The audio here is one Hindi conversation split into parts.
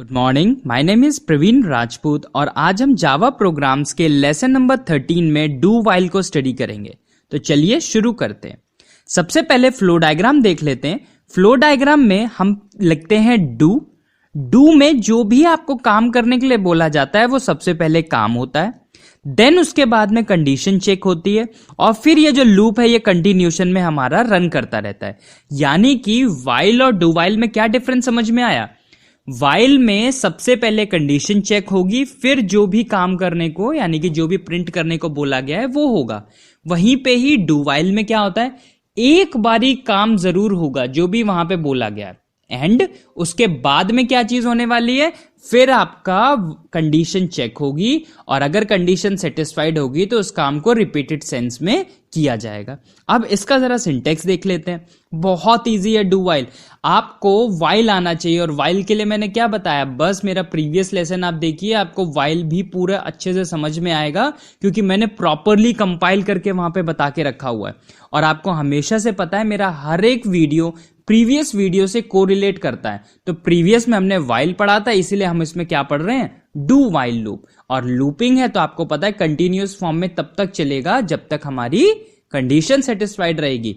Good morning, my name is Praveen Rajput और आज हम जावा प्रोग्राम्स के लेसन नंबर 13 में डू वाइल को स्टडी करेंगे। तो चलिए शुरू करते हैं। सबसे पहले फ्लो डायग्राम देख लेते हैं। फ्लो डायग्राम में हम लिखते हैं डू में जो भी आपको काम करने के लिए बोला जाता है वो सबसे पहले काम होता है, देन उसके बाद में कंडीशन चेक होती है और फिर ये जो लूप है ये कंटिन्यूशन में हमारा रन करता रहता है। यानी कि वाइल और डू वाइल में क्या डिफरेंस समझ में आया? वाइल में सबसे पहले कंडीशन चेक होगी, फिर जो भी काम करने को यानी कि जो भी प्रिंट करने को बोला गया है वो होगा। वहीं पे ही डू वाइल में क्या होता है, एक बारी काम जरूर होगा जो भी वहां पे बोला गया है, एंड उसके बाद में क्या चीज होने वाली है, फिर आपका कंडीशन चेक होगी और अगर कंडीशन सेटिस्फाइड होगी तो उस काम को रिपीटेड सेंस में किया जाएगा। अब इसका जरा सिंटेक्स देख लेते हैं। बहुत इजी है डू वाइल। आपको वाइल आना चाहिए और वाइल के लिए मैंने क्या बताया, बस मेरा प्रीवियस लेसन आप देखिए, आपको वाइल भी पूरा अच्छे से समझ में आएगा क्योंकि मैंने प्रॉपरली कंपाइल करके वहां पे बता के रखा हुआ है। और आपको हमेशा से पता है मेरा हर एक वीडियो प्रीवियस वीडियो से कोरिलेट करता है। तो प्रीवियस में हमने वाइल पढ़ा था, इसीलिए हम इसमें क्या पढ़ रहे हैं, डू वाइल लूप। और लूपिंग है तो आपको पता है कंटिन्यूअस फॉर्म में तब तक चलेगा जब तक हमारी कंडीशन सेटिस्फाइड रहेगी।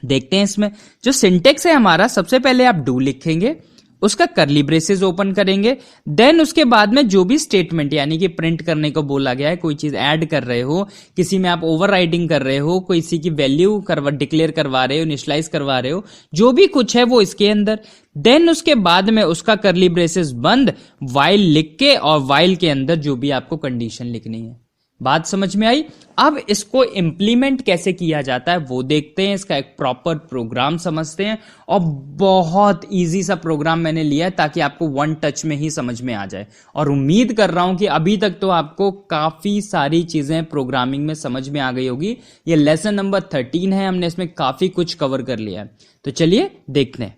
देखते हैं इसमें जो सिंटेक्स है हमारा, सबसे पहले आप डू लिखेंगे, उसका करली ब्रेसेस ओपन करेंगे, देन उसके बाद में जो भी स्टेटमेंट यानी कि प्रिंट करने को बोला गया है, कोई चीज ऐड कर रहे हो, किसी में आप ओवरराइडिंग कर रहे हो, किसी की वैल्यू डिक्लेयर करवा रहे हो, इनिशियलाइज करवा रहे हो, जो भी कुछ है वो इसके अंदर। देन उसके बाद में उसका करली ब्रेसेस बंद, वाइल लिख के और वाइल के अंदर जो भी आपको कंडीशन लिखनी है। बात समझ में आई? अब इसको इंप्लीमेंट कैसे किया जाता है वो देखते हैं, इसका एक प्रॉपर प्रोग्राम समझते हैं। और बहुत इजी सा प्रोग्राम मैंने लिया है ताकि आपको वन टच में ही समझ में आ जाए। और उम्मीद कर रहा हूं कि अभी तक तो आपको काफी सारी चीजें प्रोग्रामिंग में समझ में आ गई होगी। ये लेसन नंबर 13 है, हमने इसमें काफी कुछ कवर कर लिया है। तो चलिए देखते हैं।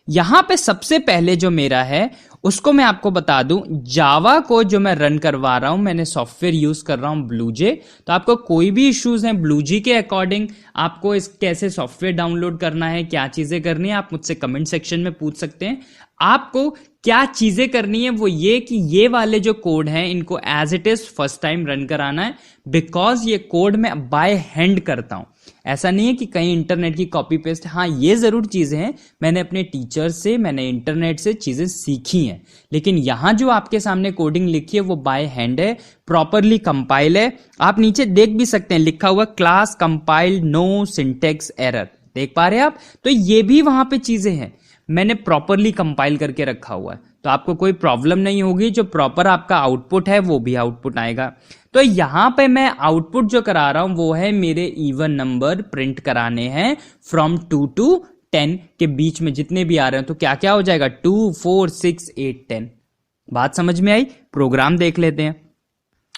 यहां पे सबसे पहले जो मेरा है उसको मैं आपको बता दूं, जावा को जो मैं रन करवा रहा हूं, मैंने सॉफ्टवेयर यूज कर रहा हूं ब्लूजे। तो आपको कोई भी इश्यूज हैं ब्लूजे के अकॉर्डिंग, आपको इस कैसे सॉफ्टवेयर डाउनलोड करना है, क्या चीजें करनी है, आप मुझसे कमेंट सेक्शन में पूछ सकते हैं। आपको क्या चीजें करनी है वो ये कि ये वाले जो कोड हैं इनको as it is first time run कराना है, बिकॉज ये कोड मैं बाय हैंड करता हूं। ऐसा नहीं है कि कहीं इंटरनेट की कॉपी पेस्ट। हाँ, ये जरूर चीजें हैं, मैंने अपने टीचर से, मैंने इंटरनेट से चीजें सीखी हैं, लेकिन यहां जो आपके सामने कोडिंग लिखी है वो बाय हैंड है, प्रॉपरली कंपाइल है। आप नीचे देख भी सकते हैं लिखा हुआ class compile no syntax error, देख पा रहे हैं आप? तो ये भी वहां पे चीजें हैं, मैंने प्रॉपरली कंपाइल करके रखा हुआ है, तो आपको कोई प्रॉब्लम नहीं होगी। जो प्रॉपर आपका आउटपुट है वो भी आउटपुट आएगा। तो यहां पे मैं आउटपुट जो करा रहा हूं वो है मेरे इवन नंबर प्रिंट कराने हैं फ्रॉम 2 to 10 के बीच में जितने भी आ रहे हैं। तो क्या क्या हो जाएगा, 2, 4, 6, 8, 10। बात समझ में आई? प्रोग्राम देख लेते हैं।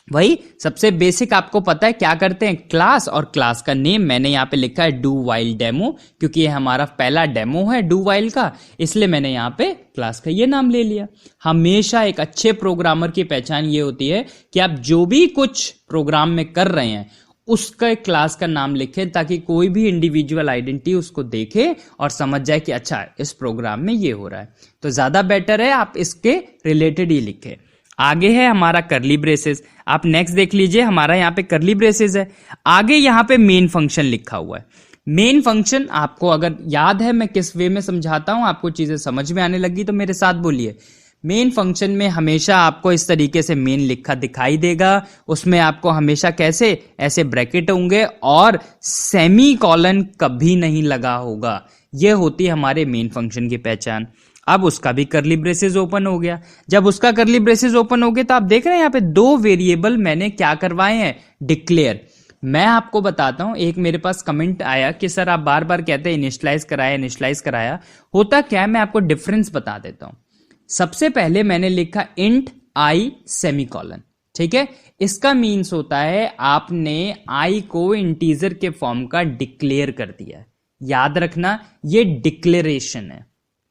वही सबसे बेसिक आपको पता है क्या करते हैं, क्लास, और क्लास का नेम मैंने यहां पे लिखा है डू वाइल डेमो, क्योंकि ये हमारा पहला डेमो है डू वाइल का, इसलिए मैंने यहां पे क्लास का ये नाम ले लिया। हमेशा एक अच्छे प्रोग्रामर की पहचान ये होती है कि आप जो भी कुछ प्रोग्राम में कर रहे हैं उसका क्लास का नाम लिखें, ताकि कोई भी इंडिविजुअल आइडेंटिटी उसको देखे और समझ जाए कि अच्छा इस प्रोग्राम में ये हो रहा है। तो ज्यादा बेटर है आप इसके रिलेटेड ही लिखें। आगे है हमारा करली ब्रेसेस, आप नेक्स्ट देख लीजिए, हमारा यहाँ पे करली ब्रेसेस है, आगे यहाँ पे मेन फंक्शन लिखा हुआ है। मेन फंक्शन आपको अगर याद है मैं किस वे में समझाता हूं, आपको चीजें समझ में आने लगी तो मेरे साथ बोलिए। मेन फंक्शन में हमेशा आपको इस तरीके से मेन लिखा दिखाई देगा, उसमें आपको हमेशा कैसे ऐसे ब्रैकेट होंगे और सेमी कॉलन कभी नहीं लगा होगा। यह होती है हमारे मेन फंक्शन की पहचान। अब उसका भी करली ब्रेसेस ओपन हो गया। जब उसका करली ब्रेसेस ओपन हो गया तो आप देख रहे हैं यहाँ पे दो वेरिएबल मैंने क्या करवाए हैं, डिक्लेयर। मैं आपको बताता हूं, एक मेरे पास कमेंट आया कि सर आप बार बार कहते हैं इनिशियलाइज कराया, इनिशियलाइज कराया। होता क्या है, मैं आपको डिफरेंस बता देता हूं। सबसे पहले मैंने लिखा इंट आई सेमीकोलन, ठीक है। इसका मीन्स होता है आपने आई को इंटीजर के फॉर्म का डिक्लेयर कर दिया। याद रखना ये डिक्लेरेशन है,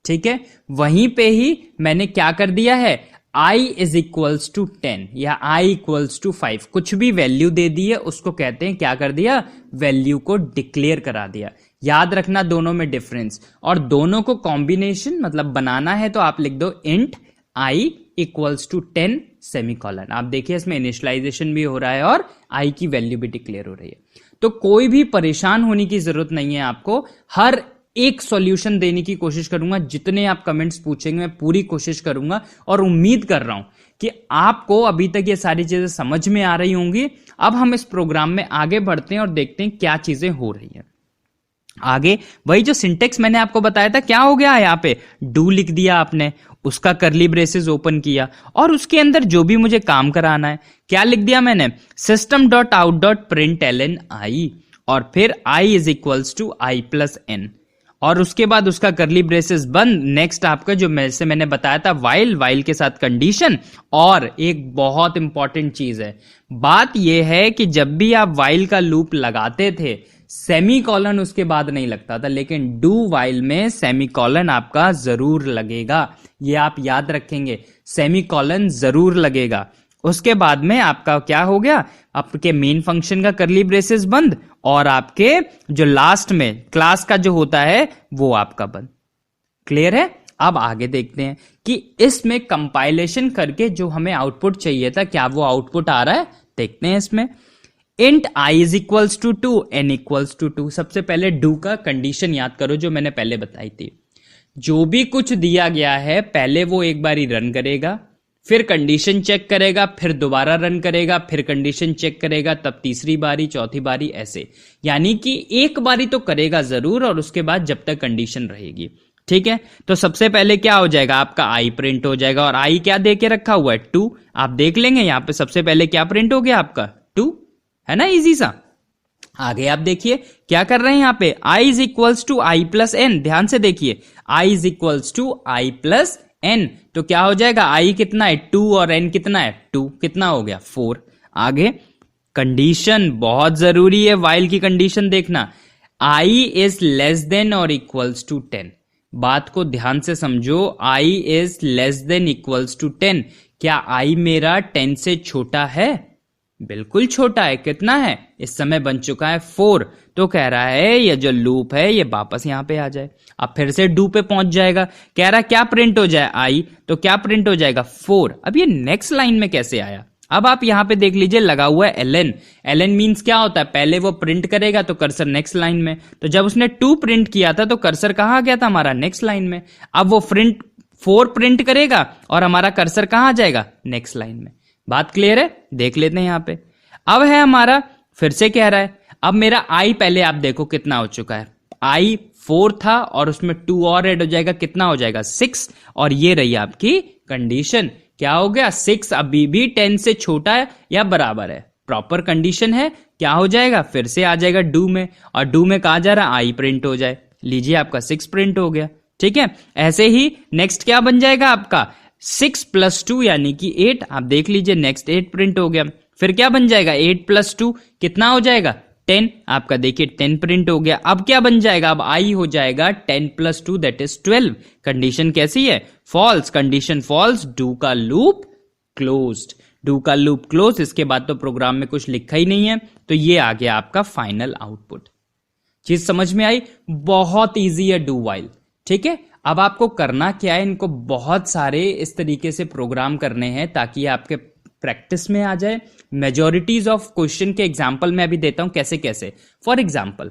ठीक है। वहीं पे ही मैंने क्या कर दिया है, i इज इक्वल्स टू 10 या i इक्वल्स टू 5, कुछ भी वैल्यू दे दी है उसको कहते हैं क्या कर दिया, वैल्यू को डिक्लेयर करा दिया। याद रखना दोनों में डिफरेंस, और दोनों को कॉम्बिनेशन मतलब बनाना है तो आप लिख दो int i equals to 10 semicolon. आप देखिए इसमें इनिशियलाइजेशन भी हो रहा है और आई की वैल्यू भी डिक्लेयर हो रही है। तो कोई भी परेशान होने की जरूरत नहीं है आपको, हर एक सॉल्यूशन देने की कोशिश करूंगा। जितने आप कमेंट्स पूछेंगे मैं पूरी कोशिश करूंगा और उम्मीद कर रहा हूं कि आपको अभी तक ये सारी चीजें समझ में आ रही होंगी। अब हम इस प्रोग्राम में आगे बढ़ते हैं और देखते हैं क्या चीजें हो रही है आगे। वही जो सिंटेक्स मैंने आपको बताया था, क्या हो गया यहाँ पे, डू लिख दिया आपने, उसका करली ब्रेसेस ओपन किया और उसके अंदर जो भी मुझे काम कराना है क्या लिख दिया मैंने, system dot out dot print ln I, और फिर I is equals to I plus N, और उसके बाद उसका करली ब्रेसेस बंद। नेक्स्ट आपका जो मैंने बताया था वाइल के साथ कंडीशन। और एक बहुत इंपॉर्टेंट चीज है, बात यह है कि जब भी आप वाइल का लूप लगाते थे सेमीकोलन उसके बाद नहीं लगता था, लेकिन डू वाइल में सेमीकोलन आपका जरूर लगेगा। ये आप याद रखेंगे, सेमीकोलन जरूर लगेगा। उसके बाद में आपका क्या हो गया, आपके मेन फंक्शन का करली ब्रेसेस बंद और आपके जो लास्ट में क्लास का जो होता है वो आपका बंद। क्लियर है? अब आगे देखते हैं कि इसमें कंपाइलेशन करके जो हमें आउटपुट चाहिए था, क्या वो आउटपुट आ रहा है, देखते हैं इसमें। Int i is equals to 2 n equals to 2। सबसे पहले डू का कंडीशन याद करो जो मैंने पहले बताई थी। जो भी कुछ दिया गया है पहले वो एक बार ही रन करेगा, फिर कंडीशन चेक करेगा, फिर दोबारा रन करेगा, फिर कंडीशन चेक करेगा, तब तीसरी बारी, चौथी बारी, ऐसे। यानी कि एक बारी तो करेगा जरूर और उसके बाद जब तक कंडीशन रहेगी। ठीक है, तो सबसे पहले क्या हो जाएगा, आपका आई प्रिंट हो जाएगा। और आई क्या दे के रखा हुआ है, 2। आप देख लेंगे यहां पे सबसे पहले क्या प्रिंट हो गया आपका, 2, है ना, इजी सा। आगे आप देखिए क्या कर रहे हैं यहाँ पे, I is equals to I plus N. ध्यान से देखिए, I is equals to I plus N, तो क्या हो जाएगा, आई कितना है 2 और एन कितना है 2, कितना हो गया 4। आगे कंडीशन बहुत जरूरी है, वाइल की कंडीशन देखना, आई इज लेस देन और इक्वल्स टू 10। बात को ध्यान से समझो, I is less than equals to 10। क्या आई मेरा 10 से छोटा है, बिल्कुल छोटा है। कितना है, इस समय बन चुका है 4। तो कह रहा है ये जो लूप है ये वापस यहां पे आ जाए। अब फिर से डू पे पहुंच जाएगा, कह रहा क्या प्रिंट हो जाए, आई, तो क्या प्रिंट हो जाएगा 4। अब ये नेक्स्ट लाइन में कैसे आया, अब आप यहां पे देख लीजिए लगा हुआ है ln। ln मींस क्या होता है, पहले वो प्रिंट करेगा तो कर्सर नेक्स्ट लाइन में, तो जब उसने 2 प्रिंट किया था तो कर्सर कहां आ गया था, हमारा नेक्स्ट लाइन में। अब वो 4 प्रिंट करेगा और हमारा कर्सर कहां आ जाएगा, नेक्स्ट लाइन में। बात क्लियर है, देख लेते हैं यहां पे। अब है हमारा, फिर से कह रहा है, अब मेरा आई पहले आप देखो कितना हो चुका है, आई 4 था और उसमें 2 और ऐड हो जाएगा, कितना हो जाएगा 6। और ये रही आपकी कंडीशन, क्या हो गया 6 अभी भी 10 से छोटा है या बराबर है, प्रॉपर कंडीशन है। क्या हो जाएगा, फिर से आ जाएगा डू में, और डू में कहा जा रहा है आई प्रिंट हो जाए। लीजिए आपका 6 प्रिंट हो गया। ठीक है, ऐसे ही नेक्स्ट क्या बन जाएगा आपका 6 + 2 यानी कि 8। आप देख लीजिए नेक्स्ट 8 प्रिंट हो गया। फिर क्या बन जाएगा 8 + 2 कितना हो जाएगा 10। आपका देखिए 10 प्रिंट हो गया। अब क्या बन जाएगा, अब आई हो जाएगा 10 + 2 दैट इज 12। कंडीशन कैसी है, फॉल्स, कंडीशन फॉल्स, डू का लूप क्लोज्ड। डू का लूप क्लोज, इसके बाद तो प्रोग्राम में कुछ लिखा ही नहीं है। तो ये आ गया आपका फाइनल आउटपुट। चीज समझ में आई, बहुत ईजी है डू वाइल। ठीक है, अब आपको करना क्या है, इनको बहुत सारे इस तरीके से प्रोग्राम करने हैं ताकि आपके प्रैक्टिस में आ जाए। मेजॉरिटीज ऑफ क्वेश्चन के एग्जाम्पल मैं अभी देता हूं कैसे कैसे। फॉर एग्जाम्पल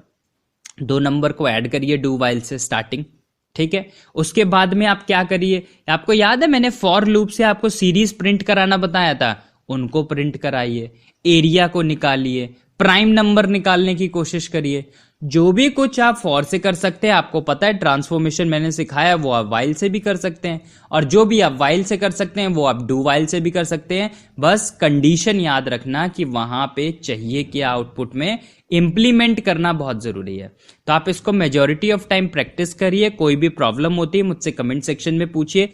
2 नंबर को ऐड करिए डू वाइल से स्टार्टिंग। ठीक है, उसके बाद में आप क्या करिए, आपको याद है मैंने फॉर लूप से आपको सीरीज प्रिंट कराना बताया था, उनको प्रिंट कराइए, एरिया को निकालिए, प्राइम नंबर निकालने की कोशिश करिए। जो भी कुछ आप फॉर से कर सकते हैं, आपको पता है ट्रांसफॉर्मेशन मैंने सिखाया वो आप वाइल से भी कर सकते हैं, और जो भी आप वाइल से कर सकते हैं वो आप डू वाइल से भी कर सकते हैं। बस कंडीशन याद रखना कि वहां पे चाहिए क्या आउटपुट में, इंप्लीमेंट करना बहुत जरूरी है। तो आप इसको मेजॉरिटी ऑफ टाइम प्रैक्टिस करिए। कोई भी प्रॉब्लम होती है मुझसे कमेंट सेक्शन में पूछिए।